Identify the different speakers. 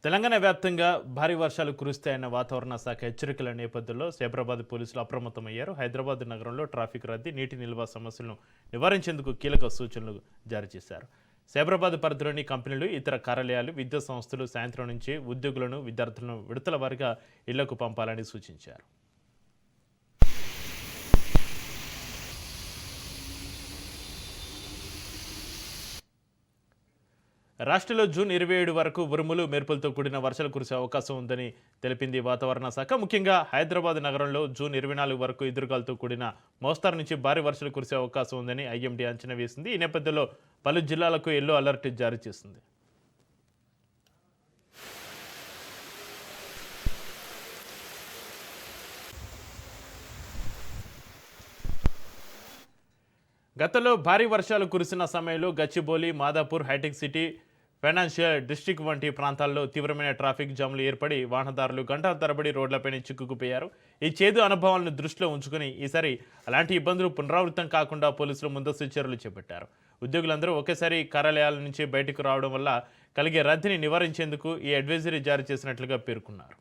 Speaker 1: తెలంగాణ వ్యాప్తంగా భారీ వర్షాలు కురుస్తాయన్న వాతావరణ శాఖ హెచ్చరికల నేపథ్యంలో సైబరాబాద్ పోలీసులు అప్రమత్తమయ్యారు. హైదరాబాద్ నగరంలో ట్రాఫిక్ రద్దీ, నీటి నిల్వ సమస్యలను నివారించేందుకు కీలక సూచనలు జారీ చేశారు. సైబరాబాద్ పరిధిలోని కంపెనీలు, ఇతర కార్యాలయాలు, విద్యుత్ సంస్థలు సాయంత్రం నుంచి ఉద్యోగులను, విద్యార్థులను విడతల వారీగా ఇళ్లకు పంపాలని సూచించారు. రాష్ట్రంలో జూన్ 27 వరకు ఉరుములు, మెరుపులతో కూడిన వర్షాలు కురిసే అవకాశం ఉందని తెలిపింది వాతావరణ శాఖ. ముఖ్యంగా హైదరాబాద్ నగరంలో జూన్ 24 వరకు ఎదురుగాలతో కూడిన మోస్తారు నుంచి భారీ వర్షాలు కురిసే అవకాశం ఉందని ఐఎండీ అంచనా వేసింది. ఈ నేపథ్యంలో పలు జిల్లాలకు ఎల్లో అలర్ట్ జారీ చేసింది. గతంలో భారీ వర్షాలు కురిసిన సమయంలో Gachibowli, Madhapur, hitech city, financial district వంటి ప్రాంతాల్లో తీవ్రమైన ట్రాఫిక్ జామ్లు ఏర్పడి వాహనదారులు గంటల తరబడి రోడ్లపైన చిక్కుకుపోయారు. ఈ చేదు అనుభవాలను దృష్టిలో ఉంచుకుని ఈసారి అలాంటి ఇబ్బందులు పునరావృతం కాకుండా పోలీసులు ముందస్తు చర్యలు చేపట్టారు. ఉద్యోగులందరూ ఒకేసారి కార్యాలయాల నుంచి బయటకు రావడం వల్ల కలిగే రద్దీని నివారించేందుకు ఈ అడ్వైజరీ జారీ చేసినట్లుగా పేర్కొన్నారు.